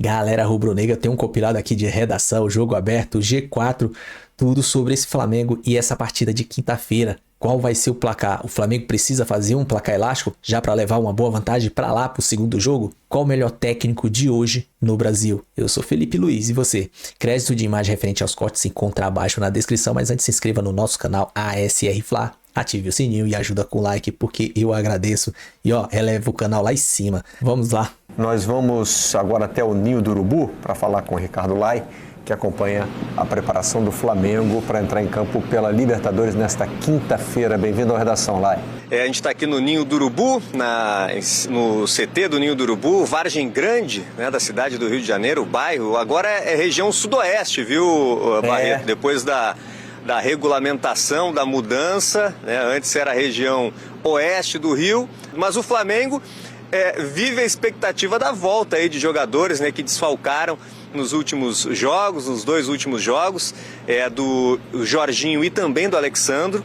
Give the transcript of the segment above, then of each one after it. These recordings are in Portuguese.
Galera rubro-negra, tem um compilado aqui de redação, jogo aberto, G4, tudo sobre esse Flamengo e essa partida de quinta-feira. Qual vai ser o placar? O Flamengo precisa fazer um placar elástico já para levar uma boa vantagem para lá pro segundo jogo? Qual o melhor técnico de hoje no Brasil? Eu sou Felipe Luiz e você? Crédito de imagem referente aos cortes se encontra abaixo na descrição, mas antes se inscreva no nosso canal ASR Fla, ative o sininho e ajuda com o like porque eu agradeço. E eleva o canal lá em cima. Vamos lá. Nós vamos agora até o Ninho do Urubu para falar com o Ricardo Lai, que acompanha a preparação do Flamengo para entrar em campo pela Libertadores nesta quinta-feira. Bem-vindo à redação, Lai. A gente está aqui no Ninho do Urubu, no CT do Ninho do Urubu, Vargem Grande, né, da cidade do Rio de Janeiro, o bairro. Agora é região sudoeste, viu, Barreto? Depois da regulamentação, da mudança, né? Antes era a região oeste do Rio, mas o Flamengo vive a expectativa da volta aí de jogadores, né, que desfalcaram nos últimos jogos, nos dois últimos jogos, do Jorginho e também do Alexandro.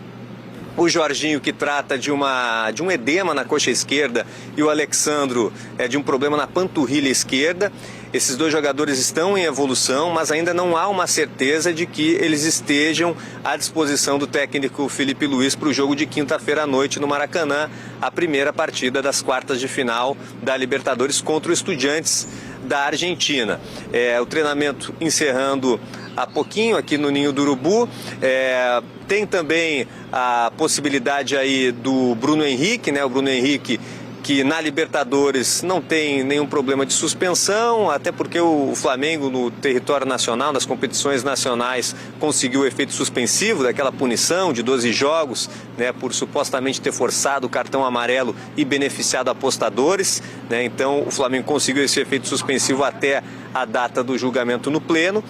O Jorginho que trata de um edema na coxa esquerda e o Alexandro de um problema na panturrilha esquerda. Esses dois jogadores estão em evolução, mas ainda não há uma certeza de que eles estejam à disposição do técnico Felipe Luiz para o jogo de quinta-feira à noite no Maracanã, a primeira partida das quartas de final da Libertadores contra o Estudiantes da Argentina. O treinamento encerrando há pouquinho aqui no Ninho do Urubu. Tem também a possibilidade aí do Bruno Henrique, né? O Bruno Henrique, que na Libertadores não tem nenhum problema de suspensão, até porque o Flamengo no território nacional, nas competições nacionais, conseguiu o efeito suspensivo daquela punição de 12 jogos, né, por supostamente ter forçado o cartão amarelo e beneficiado apostadores, né? Então o Flamengo conseguiu esse efeito suspensivo até a data do julgamento no pleno.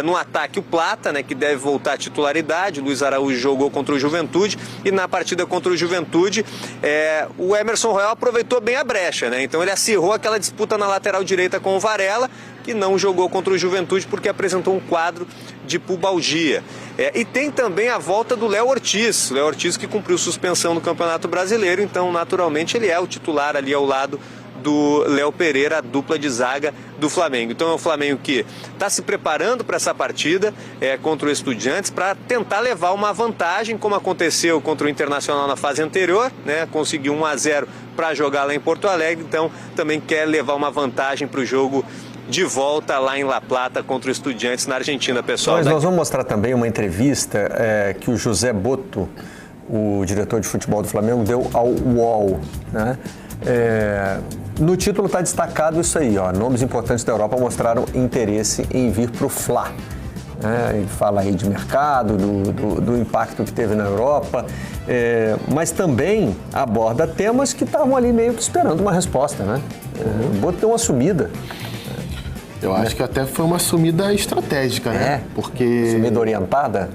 No ataque o Plata, né, que deve voltar à titularidade. O Luiz Araújo jogou contra o Juventude e na partida contra o Juventude o Emerson Royal aproveitou bem a brecha, né? Então ele acirrou aquela disputa na lateral direita com o Varela, que não jogou contra o Juventude porque apresentou um quadro de pubalgia. E tem também a volta do Léo Ortiz. Léo Ortiz que cumpriu suspensão no Campeonato Brasileiro, então naturalmente ele é o titular ali ao lado do Léo Pereira, a dupla de zaga do Flamengo. Então é o Flamengo que está se preparando para essa partida contra o Estudiantes para tentar levar uma vantagem, como aconteceu contra o Internacional na fase anterior, né? Conseguiu 1-0 para jogar lá em Porto Alegre, então também quer levar uma vantagem para o jogo de volta lá em La Plata contra o Estudiantes na Argentina, pessoal. Mas nós vamos mostrar também uma entrevista que o José Boto, o diretor de futebol do Flamengo, deu ao UOL, né? No título está destacado isso aí, nomes importantes da Europa mostraram interesse em vir para o Fla. Ele fala aí de mercado, do impacto que teve na Europa, mas também aborda temas que estavam ali meio que esperando uma resposta, né? O Boto deu uma sumida. Eu acho que até foi uma sumida estratégica, né? Porque sumida orientada?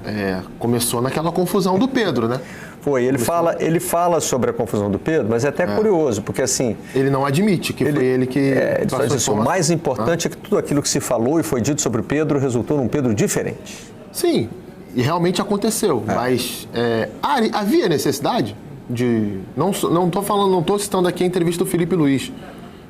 Começou naquela confusão do Pedro, né? Foi, ele fala sobre a confusão do Pedro, mas é até curioso, porque assim... Ele não admite que foi ele que... Ele faz isso. O mais importante é que tudo aquilo que se falou e foi dito sobre o Pedro resultou num Pedro diferente. Sim, e realmente aconteceu, mas havia necessidade de... Não estou citando aqui a entrevista do Felipe Luiz,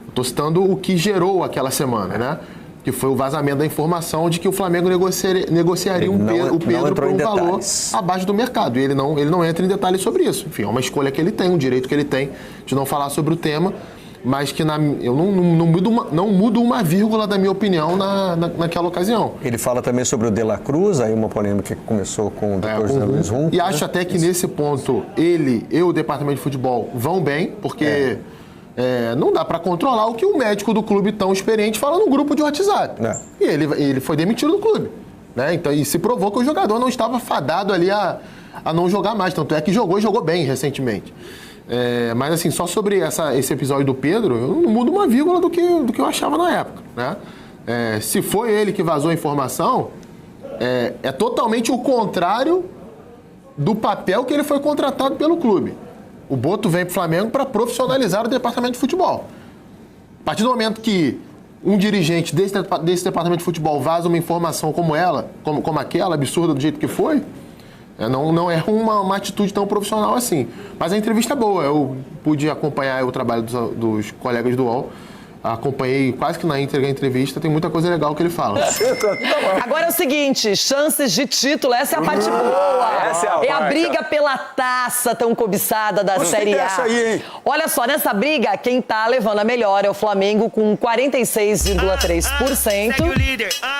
estou citando o que gerou aquela semana, né? Que foi o vazamento da informação de que o Flamengo negociaria o Pedro por um valor abaixo do mercado. E ele não entra em detalhes sobre isso. Enfim, é uma escolha que ele tem, um direito que ele tem de não falar sobre o tema, mas que eu não mudo uma vírgula da minha opinião naquela ocasião. Ele fala também sobre o De La Cruz, aí uma polêmica que começou com o Dr. José Luiz Rum. E acho até que nesse ponto ele e o departamento de futebol vão bem, porque... não dá para controlar o que o médico do clube tão experiente fala no grupo de WhatsApp. E ele foi demitido do clube, né? Então, e se provou que o jogador não estava fadado ali a não jogar mais. Tanto é que jogou e jogou bem recentemente. Mas assim, só sobre esse episódio do Pedro, eu não mudo uma vírgula do que eu achava na época, né? Se foi ele que vazou a informação, é totalmente o contrário do papel que ele foi contratado pelo clube. O Boto vem para o Flamengo para profissionalizar o departamento de futebol. A partir do momento que um dirigente desse departamento de futebol vaza uma informação como aquela, absurda do jeito que foi, não é uma atitude tão profissional assim. Mas a entrevista é boa, eu pude acompanhar o trabalho dos colegas do UOL. acompanhei quase que na íntegra a entrevista, tem muita coisa legal que ele fala. Agora é o seguinte, chances de título, essa é a parte boa. Essa é a briga pela taça tão cobiçada da Série A. Essa aí, hein? Olha só, nessa briga, quem tá levando a melhor é o Flamengo com 46,3%.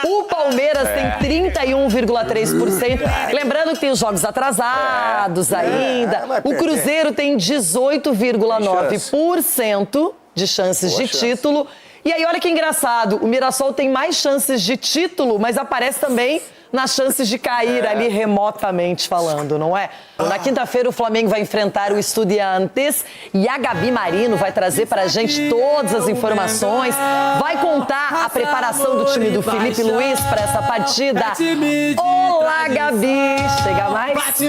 O Palmeiras tem 31,3%. Lembrando que tem os jogos atrasados ainda. O Cruzeiro tem 18,9% de chances de título. E aí, olha que engraçado, o Mirassol tem mais chances de título, mas aparece também nas chances de cair ali remotamente falando, não é? Na quinta-feira o Flamengo vai enfrentar o Estudiantes e a Gabi Marino vai trazer pra gente todas as informações, vai contar a preparação do time do Felipe Luiz para essa partida. Olá, Gabi! Chega mais? Oi,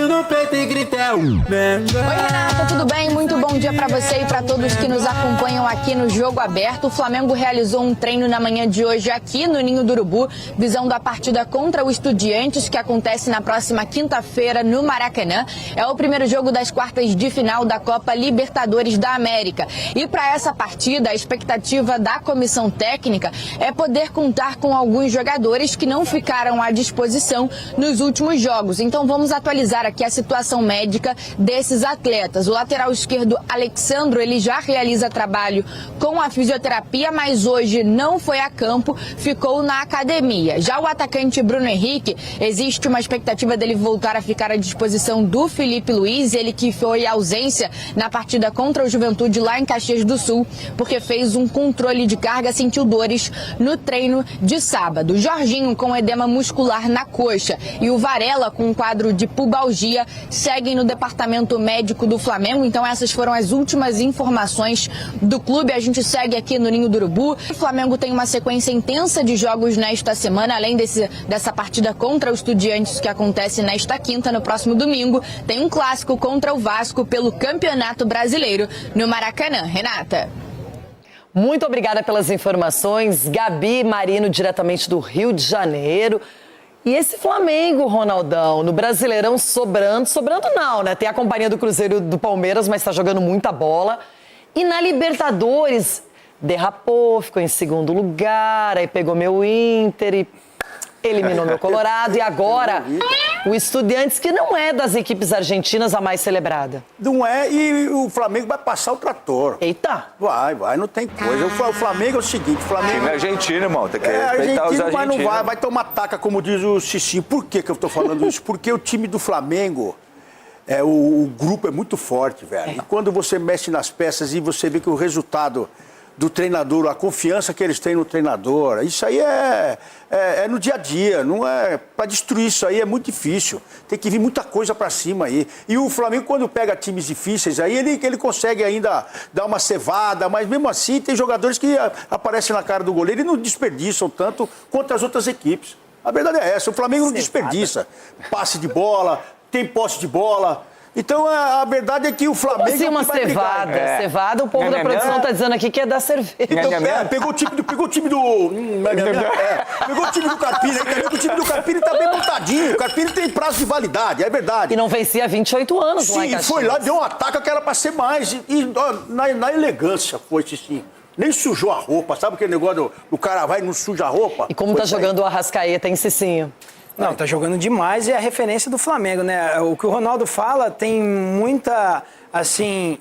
Renata, tudo bem? Muito bom dia pra você e pra todos que nos acompanham aqui no Jogo Aberto. O Flamengo realizou um treino na manhã de hoje aqui no Ninho do Urubu, visando a partida contra o Estudiantes, que acontece na próxima quinta-feira no Maracanã. É o primeiro jogo das quartas de final da Copa Libertadores da América. E para essa partida, a expectativa da comissão técnica é poder contar com alguns jogadores que não ficaram à disposição nos últimos jogos. Então vamos atualizar aqui a situação médica desses atletas. O lateral esquerdo, Alexandro, ele já realiza trabalho com a fisioterapia, mas hoje não foi a campo, ficou na academia. Já o atacante Bruno Henrique, existe uma expectativa dele voltar a ficar à disposição do Felipe Luiz, ele que foi ausência na partida contra o Juventude lá em Caxias do Sul, porque fez um controle de carga, sentiu dores no treino de sábado. Jorginho com edema muscular na coxa e o Varela com um quadro de pubalgia seguem no departamento médico do Flamengo. Então essas foram as últimas informações do clube. A gente segue aqui no Ninho do Urubu. O Flamengo tem uma sequência intensa de jogos nesta semana, além dessa partida contra o Estudiantes que acontece nesta quinta, no próximo domingo. Tem um clássico contra o Vasco pelo Campeonato Brasileiro no Maracanã. Renata. Muito obrigada pelas informações. Gabi Marino, diretamente do Rio de Janeiro. E esse Flamengo, Ronaldão, no Brasileirão sobrando não, né? Tem a companhia do Cruzeiro e do Palmeiras, mas tá jogando muita bola. E na Libertadores, derrapou, ficou em segundo lugar, aí pegou meu Inter e eliminou meu Colorado. E agora, o Estudiantes, que não é das equipes argentinas a mais celebrada. Não é, e o Flamengo vai passar o trator. Eita! Vai, não tem coisa. O Flamengo é o seguinte, o Flamengo... Time argentino, irmão, tem que respeitar os argentino, mas argentinos. não vai tomar taca, como diz o Cicinho. Por que eu tô falando isso? Porque o time do Flamengo, o grupo é muito forte, velho. E quando você mexe nas peças e você vê que o resultado do treinador, a confiança que eles têm no treinador, isso aí é no dia a dia, não é para destruir isso aí é muito difícil. Tem que vir muita coisa para cima aí. E o Flamengo, quando pega times difíceis, aí ele consegue ainda dar uma cevada, mas mesmo assim tem jogadores que aparecem na cara do goleiro e não desperdiçam tanto quanto as outras equipes. A verdade é essa, o Flamengo não desperdiça. Passe de bola, tem posse de bola. Então, a verdade é que o Flamengo... Como assim uma cevada? Cevada, o povo da produção está dizendo aqui que é da cerveja. Então, pegou o time do... Pegou o time do Carpini, aí também que o time do Carpini tá bem montadinho. O Carpini tem prazo de validade, é verdade. E não vencia há 28 anos lá em Caxias. Sim, foi lá, deu um ataque que era para ser mais. E na elegância foi, sim. Nem sujou a roupa, sabe aquele negócio do cara vai e não suja a roupa? E como tá jogando o Arrascaeta em Cicinho? Não, tá jogando demais e é a referência do Flamengo, né? O que o Ronaldo fala tem muita, assim,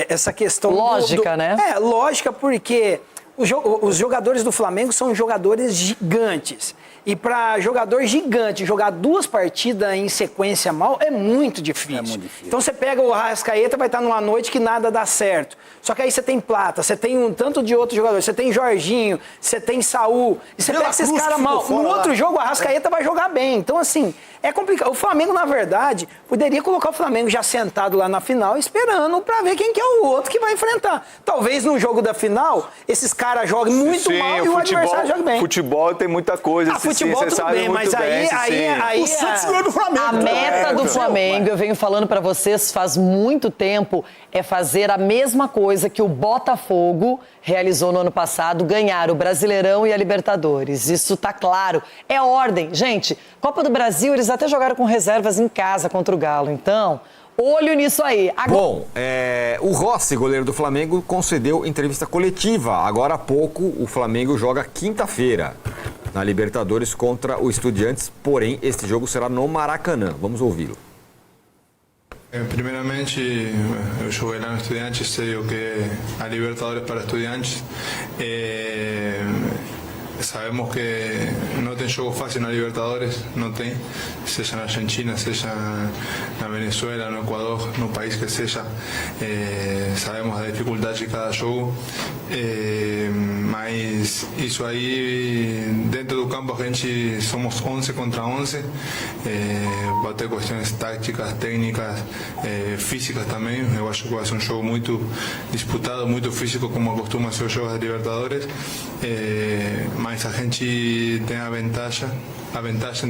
essa questão... Lógica, né? Lógica, porque os jogadores do Flamengo são jogadores gigantes. E para jogador gigante jogar 2 partidas em sequência mal é muito difícil. É muito difícil. Então você pega o Arrascaeta, vai estar numa noite que nada dá certo. Só que aí você tem Plata, você tem um tanto de outros jogadores, você tem Jorginho, você tem Saúl, e você pega esses caras mal. No outro jogo o Arrascaeta vai jogar bem. Então assim, é complicado. O Flamengo, na verdade, poderia colocar o Flamengo já sentado lá na final, esperando para ver quem que é o outro que vai enfrentar. Talvez no jogo da final, esses caras joguem muito mal e o adversário jogue bem. Futebol tem muita coisa. Futebol tudo bem, mas aí o Santos ganhou do Flamengo. A meta do Flamengo, eu venho falando pra vocês faz muito tempo, é fazer a mesma coisa que o Botafogo realizou no ano passado, ganhar o Brasileirão e a Libertadores. Isso tá claro. É ordem. Gente, Copa do Brasil, eles até jogaram com reservas em casa contra o Galo. Então, Olho nisso aí. Bom, o Rossi, goleiro do Flamengo, concedeu entrevista coletiva. Agora há pouco, o Flamengo joga quinta-feira na Libertadores contra o Estudiantes, porém, este jogo será no Maracanã. Vamos ouvi-lo. Primeiramente, eu joguei lá no Estudiantes, sei o que é a Libertadores para Estudiantes. Sabemos que no tem jogo fácil na Libertadores, no tem, seja na Argentina, seja na Venezuela, no Equador, no país que seja. Sabemos a dificuldade de cada jogo, mas isso aí, dentro do campo a gente somos 11 contra 11, vai ter questões táticas, técnicas, físicas também. Eu acho que vai ser um jogo muito disputado, muito físico, como costuma ser os jogos da Libertadores. Mas a gente tem a vantagem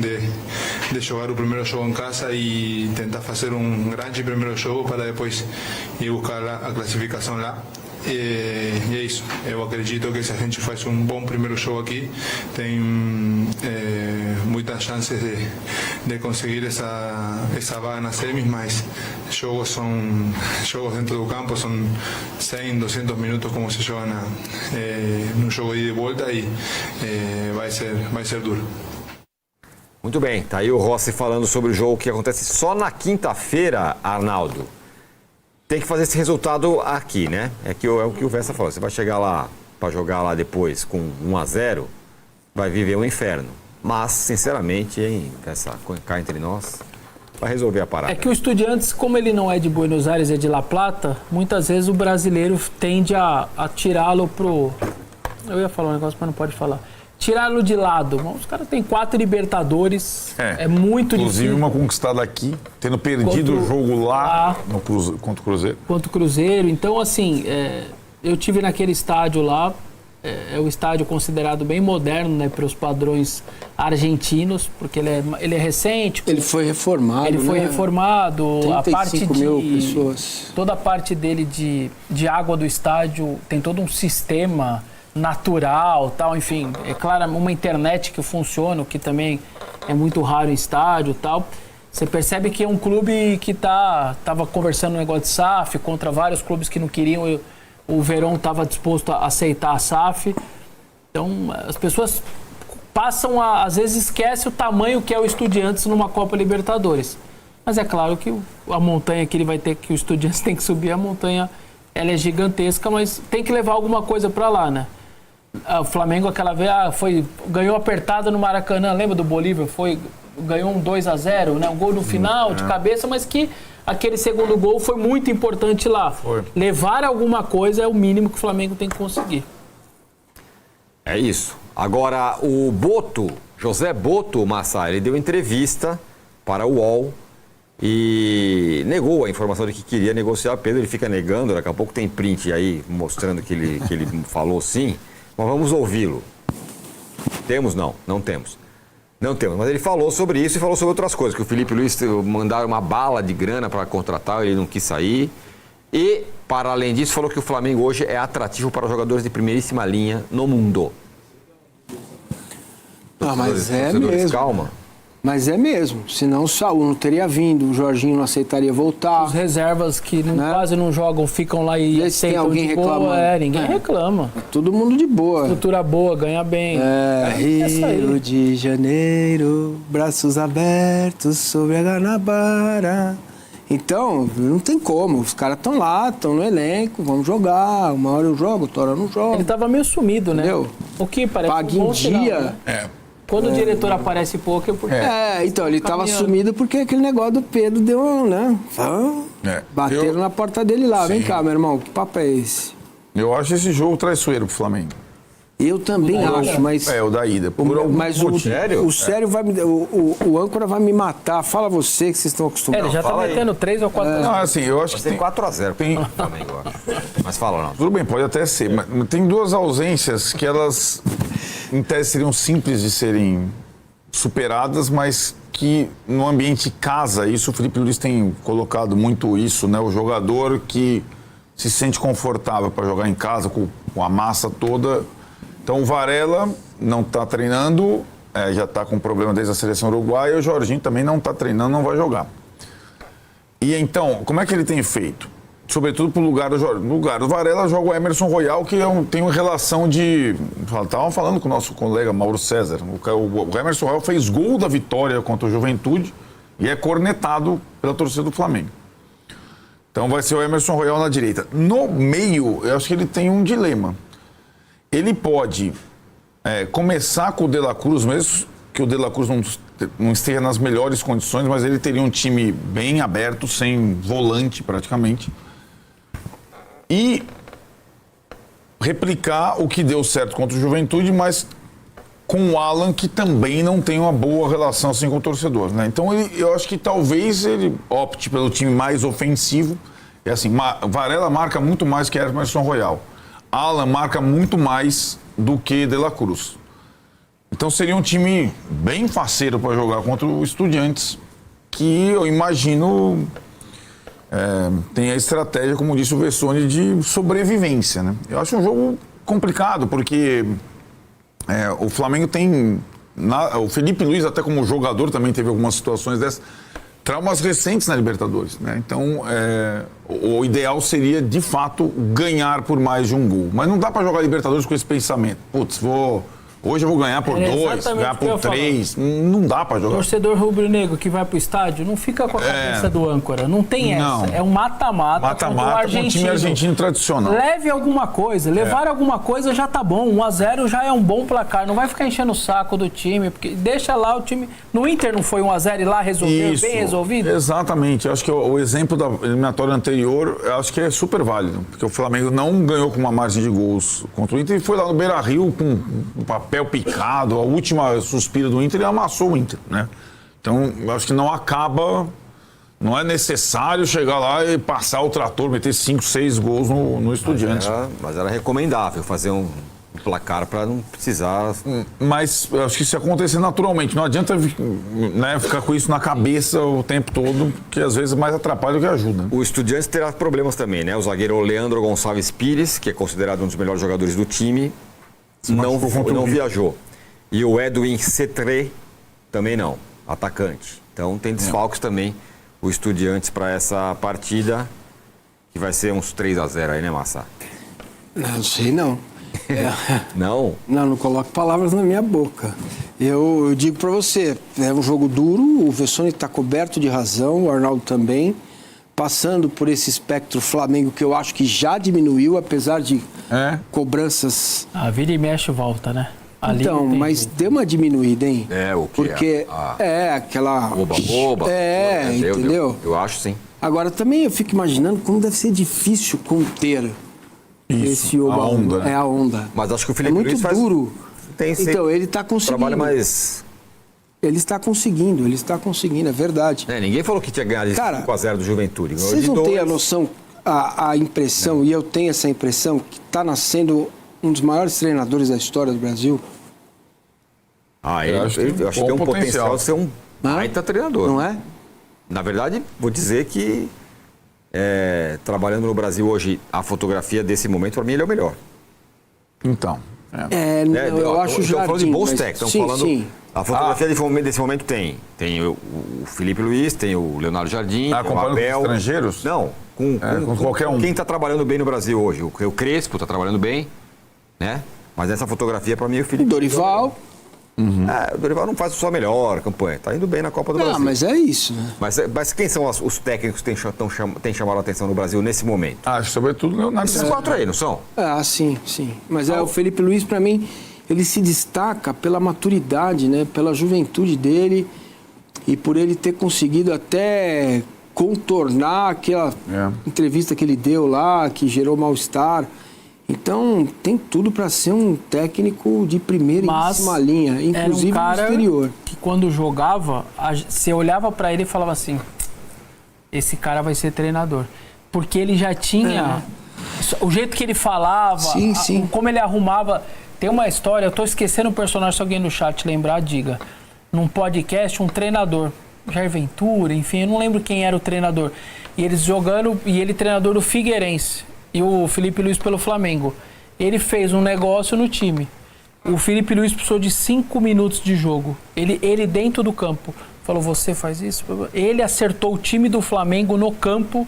de jogar o primeiro jogo em casa e tentar fazer um grande primeiro jogo para depois ir buscar a classificação lá. E é isso, eu acredito que se a gente faz um bom primeiro jogo aqui, tem muitas chances de conseguir essa vaga nas semis, mas jogos dentro do campo, são 100, 200 minutos como se joga num jogo de ida e volta e vai ser duro. Muito bem, tá aí o Rossi falando sobre o jogo que acontece só na quinta-feira, Arnaldo. Tem que fazer esse resultado aqui, né? É o que o Vessa falou. Você vai chegar lá para jogar lá depois com 1-0, vai viver um inferno. Mas, sinceramente, hein, Vessa, cá entre nós, vai resolver a parada. É que o Estudiantes, como ele não é de Buenos Aires, é de La Plata, muitas vezes o brasileiro tende a tirá-lo pro... Eu ia falar um negócio, mas não pode falar. Tirá-lo de lado. Os caras têm 4 Libertadores. É muito inclusive, difícil. uma conquistada aqui, tendo perdido o jogo lá contra o Cruzeiro. Contra o Cruzeiro. Então, assim, eu tive naquele estádio lá. É um estádio considerado bem moderno, né, para os padrões argentinos, porque ele é recente. Ele foi reformado. Ele foi reformado. 35 mil pessoas. Toda a parte dele de água do estádio tem todo um sistema natural, tal, enfim, é claro, uma internet que funciona, o que também é muito raro em estádio, tal. Você percebe que é um clube que tava conversando um negócio de SAF contra vários clubes que não queriam, o Verón estava disposto a aceitar a SAF. Então, as pessoas passam às vezes esquecem o tamanho que é o Estudiantes numa Copa Libertadores. Mas é claro que a montanha que ele vai ter, que o Estudiantes tem que subir, a montanha, ela é gigantesca, mas tem que levar alguma coisa para lá, né? O Flamengo aquela vez ganhou apertado no Maracanã, lembra do Bolívar? Ganhou um 2-0, né? Um gol no final, de cabeça, mas que aquele segundo gol foi muito importante lá. Levar alguma coisa é o mínimo que o Flamengo tem que conseguir. É isso. Agora, o Boto, José Boto Massá, ele deu entrevista para o UOL e negou a informação de que queria negociar. Pedro, ele fica negando, daqui a pouco tem print aí mostrando que ele falou sim. Mas vamos ouvi-lo. Temos? Não, não temos. Não temos, mas ele falou sobre isso e falou sobre outras coisas, que o Felipe Luiz mandaram uma bala de grana para contratar, ele não quis sair. E, para além disso, falou que o Flamengo hoje é atrativo para jogadores de primeiríssima linha no mundo. Mas é mesmo. Calma. Mas é mesmo, senão o Saúl não teria vindo, o Jorginho não aceitaria voltar. Os reservas que quase não jogam, ficam lá e aceitam tem alguém de boa. reclamando. Ninguém reclama. Todo mundo de boa. Estrutura boa, ganha bem. Rio de Janeiro, braços abertos sobre a Guanabara. Então, não tem como. Os caras estão lá, estão no elenco, vamos jogar. Uma hora eu jogo, outra hora eu não jogo. Ele tava meio sumido, né? Entendeu? O que parece Paga em dia. Quando o diretor aparece pouco é porque... Então, ele tava sumido porque aquele negócio do Pedro deu, né? Bateram na porta dele lá. Vem cá, meu irmão, que papo é esse? Eu acho esse jogo traiçoeiro pro Flamengo. Eu também acho, mas... o da ida. Mas o sério vai me... O âncora vai me matar. Fala você que vocês estão acostumados. Ele já tá metendo 3 ou 4 Não, assim, eu acho que tem 4-0 pro Flamengo, eu acho. Mas fala, não. Tudo bem, pode até ser, mas tem duas ausências que elas, em tese, seriam simples de serem superadas, mas que no ambiente casa, isso o Felipe Luiz tem colocado muito isso, né? O jogador que se sente confortável para jogar em casa, com a massa toda. Então o Varela não está treinando, já está com problema desde a seleção uruguaia, e o Jorginho também não está treinando, não vai jogar. E então, como é que ele tem feito? Sobretudo pro lugar do Varela, joga o Emerson Royal, que tem uma relação de... Estavam falando com o nosso colega Mauro César. O Emerson Royal fez gol da vitória contra o Juventude e é cornetado pela torcida do Flamengo. Então vai ser o Emerson Royal na direita. No meio, eu acho que ele tem um dilema. Ele pode começar com o De La Cruz, mesmo que o De La Cruz não esteja nas melhores condições, mas ele teria um time bem aberto, sem volante praticamente. E replicar o que deu certo contra o Juventude, mas com o Alan, que também não tem uma boa relação assim com o torcedor, né? Então eu acho que talvez ele opte pelo time mais ofensivo. É assim, Varela marca muito mais que Emerson Royal. Alan marca muito mais do que De La Cruz. Então seria um time bem faceiro para jogar contra o Estudiantes, que eu imagino tem a estratégia, como disse o Vessone, de sobrevivência, né? Eu acho um jogo complicado, porque o Flamengo tem... o Felipe Luiz, até como jogador, também teve algumas situações dessas, traumas recentes na Libertadores, né? Então, o ideal seria, de fato, ganhar por mais de um gol. Mas não dá para jogar Libertadores com esse pensamento. Putz, hoje eu vou ganhar por 2, ganhar por 3. Não dá pra jogar. Torcedor rubro-negro que vai pro estádio não fica com a cabeça do âncora. Não tem essa. Não. É um mata-mata. Mata-mata com um time argentino tradicional. Leve alguma coisa. Levar alguma coisa já tá bom. 1-0 já é um bom placar. Não vai ficar enchendo o saco do time. Porque deixa lá o time... No Inter não foi 1-0 e lá resolveu, Isso, bem resolvido? Exatamente. Eu acho que o exemplo da eliminatória anterior, eu acho que é super válido. Porque o Flamengo não ganhou com uma margem de gols contra o Inter e foi lá no Beira-Rio com um papel picado, a última suspira do Inter, e amassou o Inter, né? Então, eu acho que não é necessário chegar lá e passar o trator, meter 5, 6 gols no Estudiantes. Mas era recomendável fazer um placar para não precisar... Mas eu acho que isso ia acontecer naturalmente. Não adianta, né, ficar com isso na cabeça o tempo todo, que às vezes mais atrapalha do que ajuda. O Estudiantes terá problemas também, né? O zagueiro Leandro Gonçalves Pires, que é considerado um dos melhores jogadores do time, não viajou. E o Edwin Cetré também não, atacante. Então tem desfalques também o Estudiantes para essa partida, que vai ser uns 3-0 aí, né, Massa? Não sei não. Não? Não coloque palavras na minha boca. Eu digo pra você, é um jogo duro, o Vessone tá coberto de razão, o Arnaldo também, passando por esse espectro Flamengo que eu acho que já diminuiu, apesar de cobranças... A vira e mexe volta, né? Ali então, mas deu uma diminuída, hein? O que? Porque aquela... Oba-oba. Entendeu? Eu acho, sim. Agora, também eu fico imaginando como deve ser difícil conter esse oba-oba. Né? A onda. Mas acho que o Felipe Luiz faz... duro. Tem então, ele está conseguindo. Trabalho mais... Ele está conseguindo, é verdade. Ninguém falou que tinha ganhado 5-0 do Juventude. Vocês não têm a noção, a impressão, e eu tenho essa impressão, que está nascendo um dos maiores treinadores da história do Brasil? Eu acho que tem um potencial de ser um baita treinador. Não é? Na verdade, vou dizer que trabalhando no Brasil hoje, a fotografia desse momento, para mim, ele é o melhor. Então. Eu acho Estamos falando de bons técnicos. Estamos falando... Sim. A fotografia desse momento tem o Felipe Luiz, tem o Leonardo Jardim, tem o Abel. Com estrangeiros? Não, com qualquer um. Quem está trabalhando bem no Brasil hoje? O Crespo está trabalhando bem, né? Mas nessa fotografia, para mim, o Felipe... Dorival... O Dorival não faz só a melhor campanha, está indo bem na Copa do Brasil. Mas é isso, né? Mas quem são os técnicos que têm chamado a atenção no Brasil nesse momento? Sobretudo o Leonardo. Esses 4 aí, não são? Sim. Mas o Felipe Luiz, para mim, ele se destaca pela maturidade, né? Pela juventude dele e por ele ter conseguido até contornar aquela entrevista que ele deu lá, que gerou mal-estar. Então, tem tudo para ser um técnico de primeiríssima linha, inclusive era um cara no exterior. Que quando jogava, você olhava para ele e falava assim, esse cara vai ser treinador. Porque ele já tinha... O jeito que ele falava, como ele arrumava... Tem uma história, eu tô esquecendo o personagem, se alguém no chat lembrar, diga. Num podcast, um treinador, Jair Ventura, enfim, eu não lembro quem era o treinador. E eles jogando, e ele treinador do Figueirense. E o Felipe Luiz pelo Flamengo. Ele fez um negócio no time. O Felipe Luiz precisou de 5 minutos de jogo. Ele dentro do campo. Falou, você faz isso? Ele acertou o time do Flamengo no campo.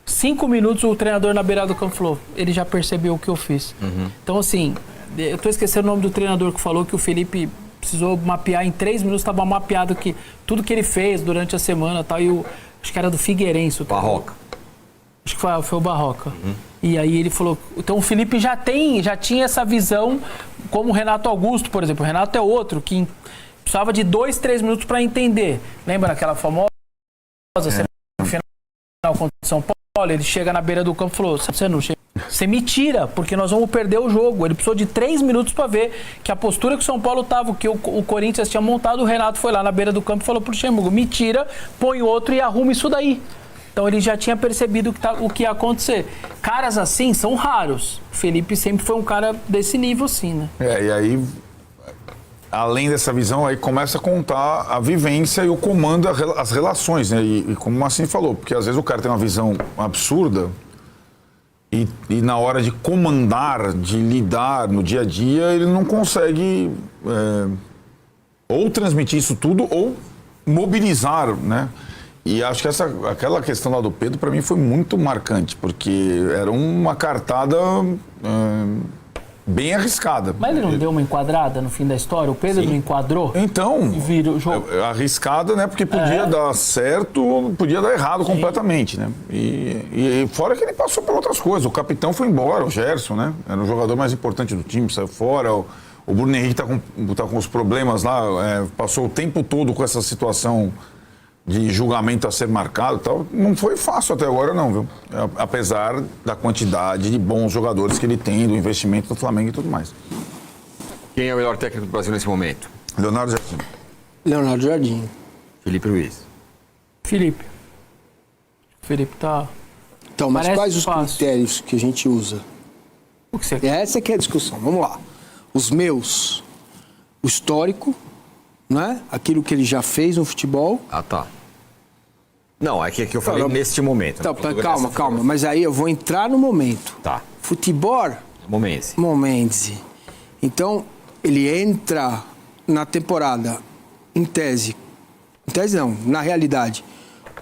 5 minutos, o treinador na beirada do campo falou, ele já percebeu o que eu fiz. Então, assim, eu tô esquecendo o nome do treinador que falou que o Felipe precisou mapear em 3 minutos, estava mapeado que tudo que ele fez durante a semana e tal, e acho que era do Figueirense. Barroca. Acho que foi o Barroca. E aí ele falou, então o Felipe já tinha essa visão, como o Renato Augusto, por exemplo. O Renato é outro, que precisava de 2, 3 minutos para entender. Lembra aquela famosa final contra o São Paulo? Ele chega na beira do campo e falou, você não chega. Você me tira, porque nós vamos perder o jogo. Ele precisou de 3 minutos para ver que a postura que o São Paulo estava, que o Corinthians tinha montado, o Renato foi lá na beira do campo e falou pro Luxemburgo, me tira, põe outro e arruma isso daí. Então ele já tinha percebido o que ia acontecer. Caras assim são raros. O Felipe sempre foi um cara desse nível, assim, né? E aí, além dessa visão, aí começa a contar a vivência e o comando, as relações, né? E como o Massinho falou, porque às vezes o cara tem uma visão absurda e na hora de comandar, de lidar no dia a dia, ele não consegue ou transmitir isso tudo ou mobilizar, né? E acho que aquela questão lá do Pedro, para mim, foi muito marcante, porque era uma cartada bem arriscada. Mas ele não deu uma enquadrada no fim da história? O Pedro não enquadrou? Então, e vira o jogo. Arriscada, né? Porque podia dar certo, podia dar errado completamente, né? E fora que ele passou por outras coisas. O capitão foi embora, o Gerson, né? Era o jogador mais importante do time, saiu fora. O Bruno Henrique tá com os problemas lá, passou o tempo todo com essa situação de julgamento a ser marcado e tal. Não foi fácil até agora, não, viu? Apesar da quantidade de bons jogadores que ele tem, do investimento do Flamengo e tudo mais. Quem é o melhor técnico do Brasil nesse momento? Leonardo Jardim. Leonardo Jardim. Felipe Luiz. Felipe tá... Então, mas Parece quais os fácil. critérios que a gente usa? O que você quer? Essa que é a discussão. Vamos lá. Os meus, o histórico, né? Aquilo que ele já fez no futebol. Ah, tá. Não, é que eu falei neste momento. Então, calma. Mas aí eu vou entrar no momento. Tá. Futebol. Momense. Então, ele entra na temporada, em tese não, na realidade,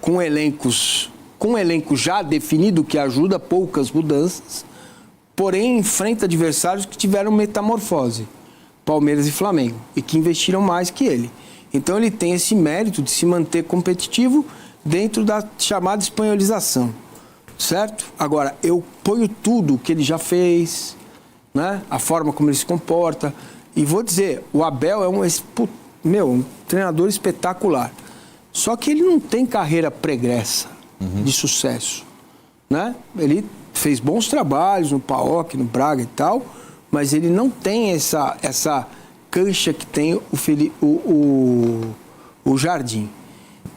com um elenco já definido, que ajuda, poucas mudanças, porém enfrenta adversários que tiveram metamorfose, Palmeiras e Flamengo, e que investiram mais que ele. Então ele tem esse mérito de se manter competitivo dentro da chamada espanholização, certo? Agora, eu ponho tudo o que ele já fez, né? A forma como ele se comporta, e vou dizer, o Abel é um treinador espetacular. Só que ele não tem carreira pregressa de sucesso, né? Ele fez bons trabalhos no PAOK, no Braga e tal, mas ele não tem essa cancha que tem o Jardim.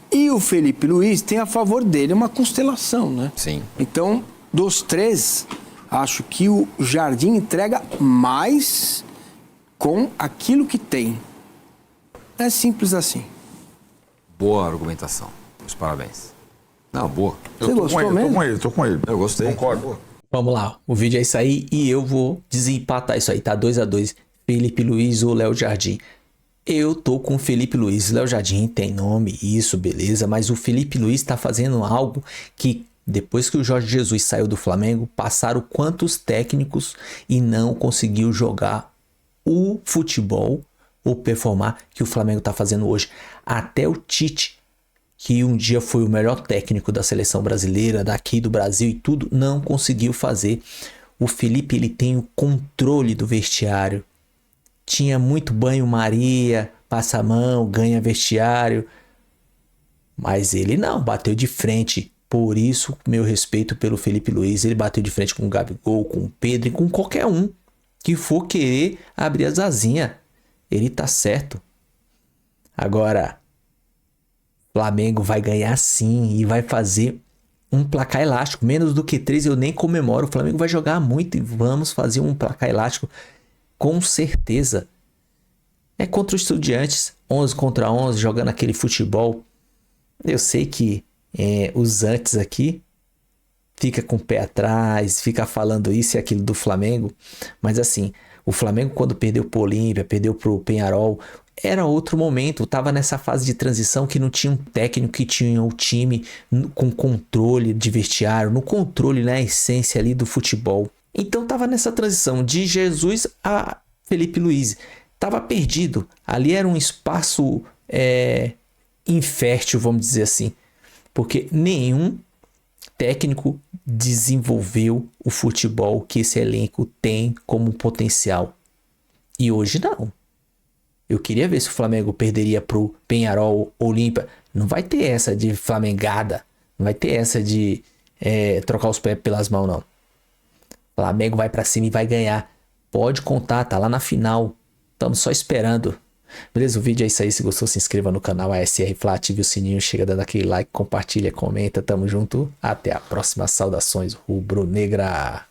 E o Felipe Luiz tem a favor dele uma constelação, né? Sim. Então, dos três, acho que o Jardim entrega mais com aquilo que tem. É simples assim. Boa argumentação. Os parabéns. Não, boa. Você gostou mesmo? Tô com ele. Eu gostei. Concordo. Vamos lá, o vídeo é isso aí e eu vou desempatar isso aí, tá 2-2, Felipe Luiz ou Léo Jardim. Eu tô com o Felipe Luiz. Léo Jardim tem nome, isso, beleza, mas o Felipe Luiz tá fazendo algo que depois que o Jorge Jesus saiu do Flamengo, passaram quantos técnicos e não conseguiu jogar o futebol ou performar que o Flamengo tá fazendo hoje. Até o Tite, que um dia foi o melhor técnico da seleção brasileira, daqui do Brasil e tudo, não conseguiu fazer. O Felipe, ele tem o controle do vestiário. Tinha muito banho-maria, passa a mão, ganha vestiário. Mas ele não, bateu de frente. Por isso, meu respeito pelo Felipe Luiz. Ele bateu de frente com o Gabigol, com o Pedro e com qualquer um que for querer abrir as asinhas. Ele tá certo. Agora, Flamengo vai ganhar sim e vai fazer um placar elástico. Menos do que 3 eu nem comemoro. O Flamengo vai jogar muito e vamos fazer um placar elástico com certeza. É contra os Estudiantes, 11 contra 11, jogando aquele futebol. Eu sei que os antes aqui fica com o pé atrás, fica falando isso e aquilo do Flamengo. Mas assim, o Flamengo quando perdeu pro Olímpia, perdeu pro Peñarol, era outro momento, tava nessa fase de transição que não tinha um técnico, que tinha o time com controle de vestiário, no controle, na essência ali do futebol. Então tava nessa transição de Jesus a Felipe Luiz. Tava perdido. Ali era um espaço infértil, vamos dizer assim. Porque nenhum técnico desenvolveu o futebol que esse elenco tem como potencial. E hoje não. Eu queria ver se o Flamengo perderia pro Peñarol, Olímpia. Não vai ter essa de flamengada. Não vai ter essa de trocar os pés pelas mãos, não. O Flamengo vai pra cima e vai ganhar. Pode contar, tá lá na final. Estamos só esperando. Beleza? O vídeo é isso aí. Se gostou, se inscreva no canal ASR Fla, ative o sininho, chega dando aquele like, compartilha, comenta. Tamo junto. Até a próxima. Saudações rubro-negra.